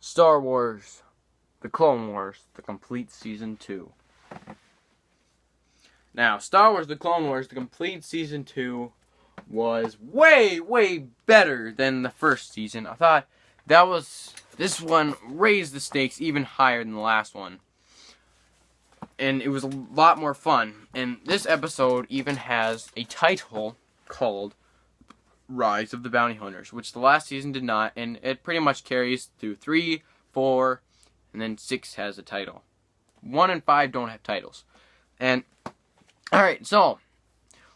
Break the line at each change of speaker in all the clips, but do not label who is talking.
Star Wars, The Clone Wars, the complete Season 2. Now, Star Wars, The Clone Wars, the complete Season 2 was way, way better than the first season. I thought this one raised the stakes even higher than the last one. And it was a lot more fun. And this episode even has a title called Rise of the Bounty Hunters, which the last season did not, and it pretty much carries through 3, 4, and then 6 has a title. 1 and 5 don't have titles. And, alright, so,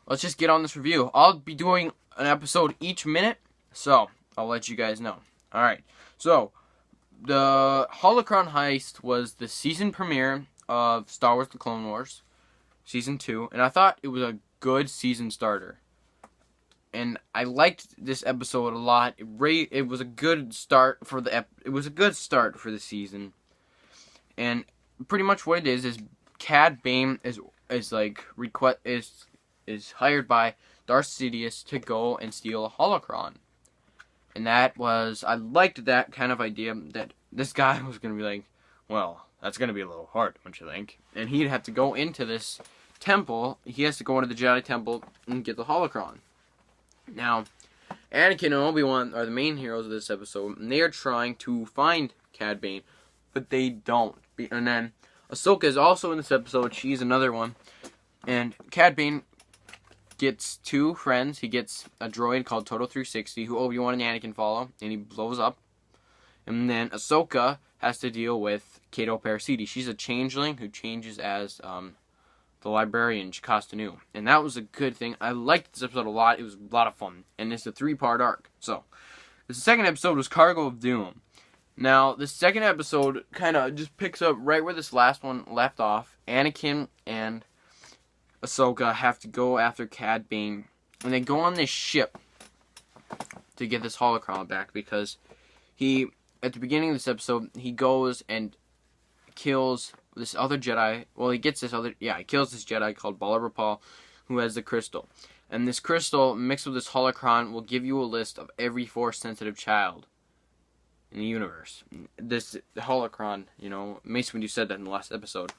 let's just get on this review. I'll be doing an episode each minute, so I'll let you guys know. Alright, so, the Holocron Heist was the season premiere of Star Wars The Clone Wars, Season 2, and I thought it was a good season starter. And I liked this episode a lot. It was a good start for the season. And pretty much what it is Cad Bane is hired by Darth Sidious to go and steal a holocron. And I liked that kind of idea, that this guy was going to be like, well, that's going to be a little hard, don't you think? And he'd have to go into this temple. He has to go into the Jedi Temple and get the holocron. Now, Anakin and Obi-Wan are the main heroes of this episode, and they are trying to find Cad Bane, but they don't. And then Ahsoka is also in this episode. She's another one. And Cad Bane gets 2 friends. He gets a droid called Toto 360, who Obi-Wan and Anakin follow, and he blows up. And then Ahsoka has to deal with Cato Parasiti. She's a changeling who changes as the librarian, Jocasta Nu. And that was a good thing. I liked this episode a lot. It was a lot of fun. And it's a 3-part arc. So, the second episode was Cargo of Doom. Now, the second episode kind of just picks up right where this last one left off. Anakin and Ahsoka have to go after Cad Bane. And they go on this ship to get this holocron back, because at the beginning of this episode, he goes and kills this other Jedi. Well, he kills this Jedi called Bala Rapal, who has the crystal. And this crystal, mixed with this holocron, will give you a list of every Force-sensitive child in the universe. This holocron, Mace Windu said that in the last episode.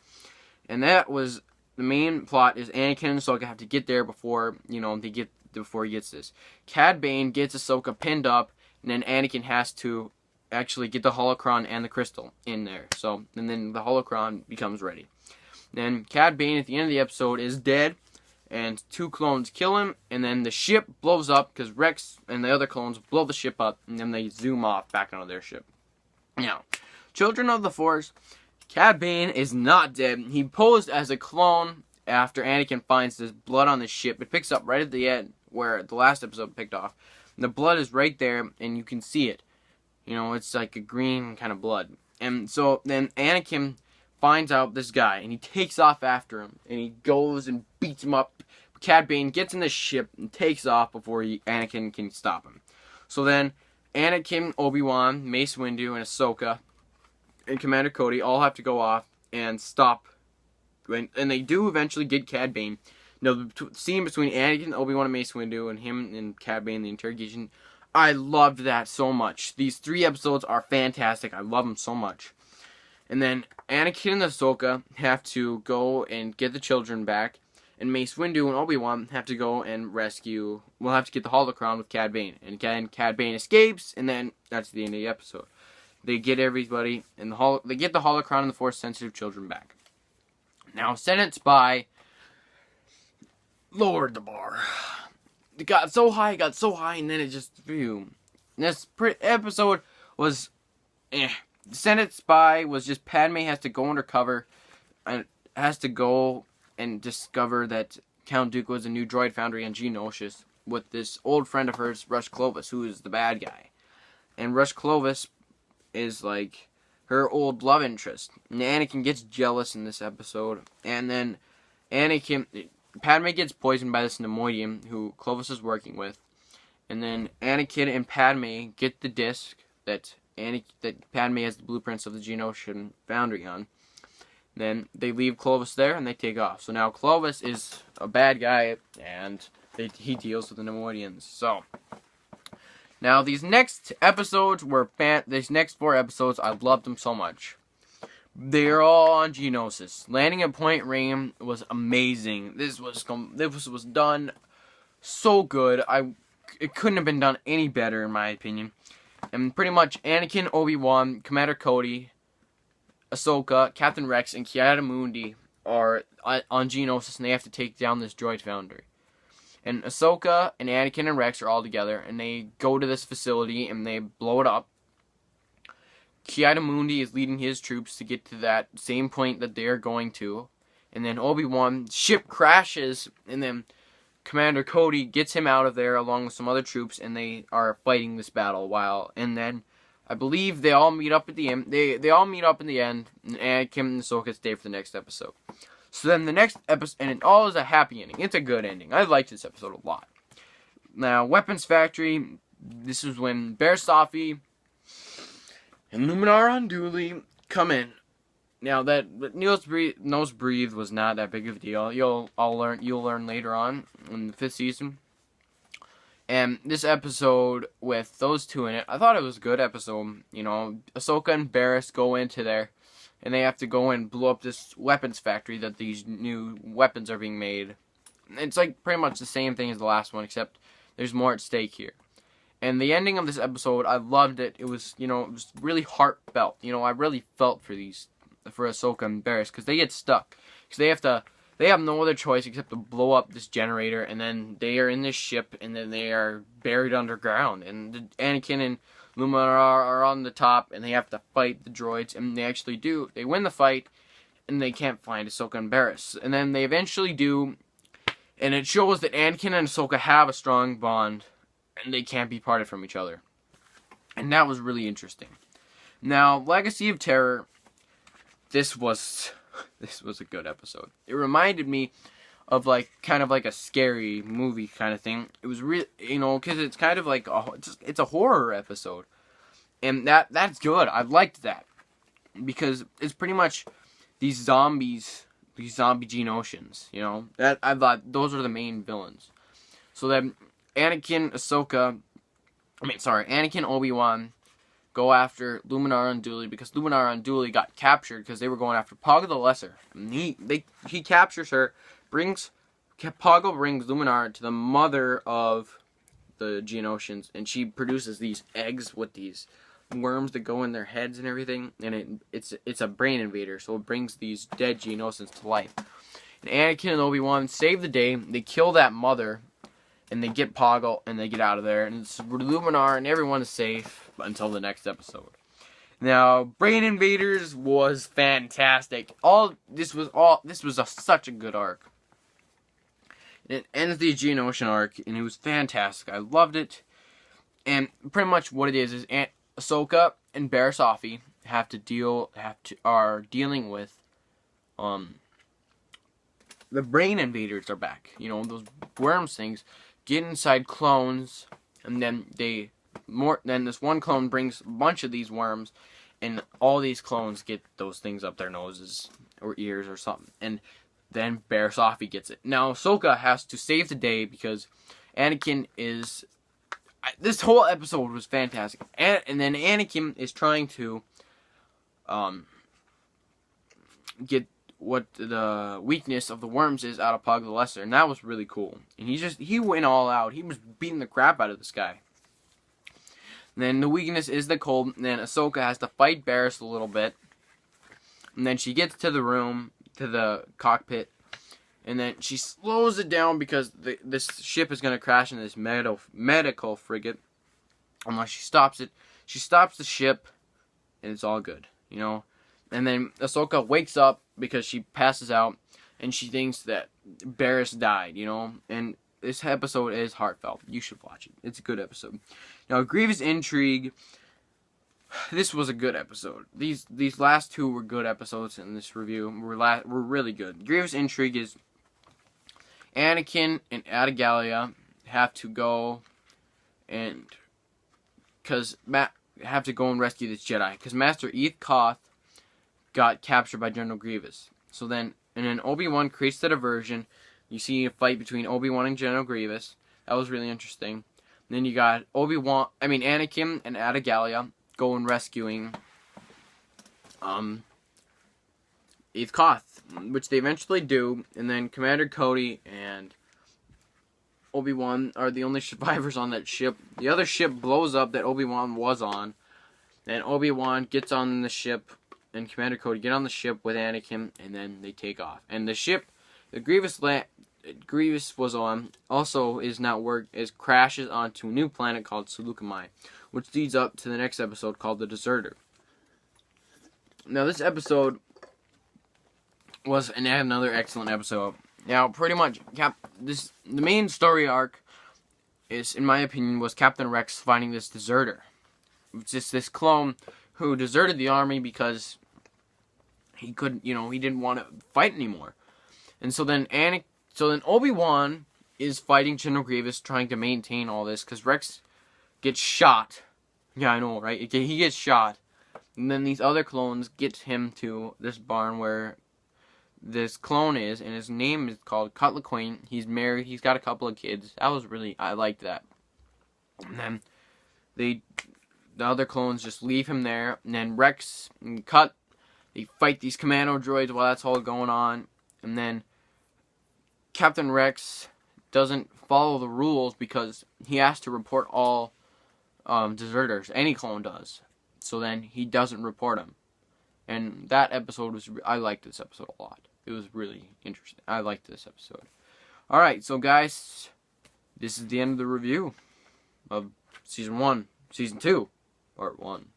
And that was the main plot, is Anakin and Ahsoka have to get there before he gets this. Cad Bane gets Ahsoka pinned up, and then Anakin has to actually get the holocron and the crystal in there. So, and then the holocron becomes ready. Then Cad Bane at the end of the episode is dead, and 2 clones kill him, and then the ship blows up because Rex and the other clones blow the ship up, and then they zoom off back onto their ship. Now, Children of the Force, Cad Bane is not dead. He posed as a clone after Anakin finds this blood on the ship. It picks up right at the end where the last episode picked off. And the blood is right there, and you can see it. It's like a green kind of blood. And so then Anakin finds out this guy, and he takes off after him, and he goes and beats him up. Cad Bane gets in the ship and takes off before Anakin can stop him. So then Anakin, Obi-Wan, Mace Windu, and Ahsoka, and Commander Cody all have to go off and stop. And they do eventually get Cad Bane. The scene between Anakin, Obi-Wan, and Mace Windu, and him and Cad Bane, the interrogation, I loved that so much. These 3 episodes are fantastic. I love them so much. And then Anakin and Ahsoka have to go and get the children back. And Mace Windu and Obi-Wan have to go and have to get the holocron with Cad Bane. And again, Cad Bane escapes, and then that's the end of the episode. They get everybody, and they get the holocron and the Force-sensitive children back. Now, sentenced by lowered the bar. It got so high, and then it just This episode was Senate Spy was just Padme has to go undercover and has to go and discover that Count Dooku was a new droid foundry on Geonosis with this old friend of hers, Rush Clovis, who is the bad guy. And Rush Clovis is like her old love interest. And Anakin gets jealous in this episode, and then Padme gets poisoned by this Neimoidian who Clovis is working with. And then Anakin and Padme get the disc that Padme has the blueprints of the Geonosian foundry on. Then they leave Clovis there and they take off. So now Clovis is a bad guy, and he deals with the Neimoidians. So Now, these next episodes were these next 4 episodes, I loved them so much. They're all on Geonosis. Landing at Point Rain was amazing. This was done so good. It couldn't have been done any better, in my opinion. And pretty much Anakin, Obi-Wan, Commander Cody, Ahsoka, Captain Rex, and Ki-Adi-Mundi are on Geonosis, and they have to take down this droid foundry. And Ahsoka and Anakin and Rex are all together, and they go to this facility and they blow it up. Ki-Adi-Mundi is leading his troops to get to that same point that they're going to. And then Obi-Wan's ship crashes, and then Commander Cody gets him out of there along with some other troops, and they are fighting this battle and then I believe they all meet up at the end. They all meet up in the end, and Anakin and Ahsoka stay for the next episode. So then the next episode, and it all is a happy ending. It's a good ending. I liked this episode a lot. Now, Weapons Factory, this is when Barriss Offee and Luminara Unduli come in. Now, that Nose Breathe was not that big of a deal. You'll learn later on in the 5th season. And this episode with those two in it, I thought it was a good episode. You know, Ahsoka and Barriss go into there, and they have to go and blow up this weapons factory that these new weapons are being made. It's like pretty much the same thing as the last one, except there's more at stake here. And the ending of this episode, I loved it. It was, it was really heartfelt. I really felt for Ahsoka and Barriss, because they get stuck. Because they have no other choice except to blow up this generator, and then they are in this ship, and then they are buried underground. And Anakin and Luminara are on the top, and they have to fight the droids, and they actually do. They win the fight, and they can't find Ahsoka and Barriss. And then they eventually do, and it shows that Anakin and Ahsoka have a strong bond, and they can't be parted from each other. And that was really interesting. Now, Legacy of Terror, this was a good episode. It reminded me of kind of like a scary movie kind of thing. It was really, because it's kind of like it's a horror episode, and that's good. I liked that because it's pretty much these zombie Geonosians. That I thought those are the main villains. So then Anakin, Obi-Wan go after Luminara Unduli, because Luminara Unduli got captured because they were going after Poggle the Lesser. And he captures her, Poggle brings Luminara to the mother of the Geonosians, and she produces these eggs with these worms that go in their heads and everything, and it's a brain invader, so it brings these dead Geonosians to life. And Anakin and Obi-Wan save the day. They kill that mother, and they get Poggle, and they get out of there, and it's Luminara, and everyone is safe until the next episode. Now, Brain Invaders was fantastic. This was such a good arc. It ends the Geonosian arc, and it was fantastic. I loved it. And pretty much what it is Ahsoka and Barriss Offee are dealing with the Brain Invaders are back. Those worms things get inside clones, and then then this one clone brings a bunch of these worms, and all these clones get those things up their noses or ears or something, and then Barriss Offee gets it. Now Ahsoka has to save the day because Anakin is. This whole episode was fantastic, and then Anakin is trying to get what the weakness of the worms is out of Poggle the Lesser, and that was really cool. And he went all out. He was beating the crap out of this guy. And then the weakness is the cold, and then Ahsoka has to fight Barriss a little bit. And then she gets to the room, to the cockpit, and then she slows it down because this ship is going to crash into this medical frigate. Unless she stops it. She stops the ship, and it's all good, And then Ahsoka wakes up because she passes out, and she thinks that Barriss died, And this episode is heartfelt. You should watch it. It's a good episode. Now, Grievous Intrigue. This was a good episode. These last two were good episodes in this review. Were really good. Grievous Intrigue is Anakin and Adi-Gallia have to go and have to go and rescue this Jedi because Master Eth Koth got captured by General Grievous. So then, and then Obi-Wan creates the diversion. You see a fight between Obi-Wan and General Grievous. That was really interesting. Then you got Anakin and Adagalia going rescuing Eighth Koth, which they eventually do, and then Commander Cody and Obi-Wan are the only survivors on that ship. The other ship blows up that Obi-Wan was on, and Obi-Wan gets on the ship, and Commander Cody get on the ship with Anakin, and then they take off. And the ship that Grievous was on also crashes onto a new planet called Saleucami, which leads up to the next episode called The Deserter. Now, this episode was another excellent episode. Now, pretty much, the main story arc is, in my opinion, was Captain Rex finding this deserter. It's just this clone who deserted the army because he couldn't, he didn't want to fight anymore. And so then Obi-Wan is fighting General Grievous, trying to maintain all this, because Rex gets shot. Yeah, I know, right? He gets shot. And then these other clones get him to this barn where this clone is, and his name is called Cut Lawquane. He's married. He's got a couple of kids. I liked that. And then the other clones just leave him there. And then Rex and Cut, they fight these commando droids while that's all going on. And then Captain Rex doesn't follow the rules because he has to report all deserters. Any clone does. So then he doesn't report them. And that episode I liked this episode a lot. It was really interesting. I liked this episode. Alright, so guys, this is the end of the review of Season 1. Season 2, Part 1.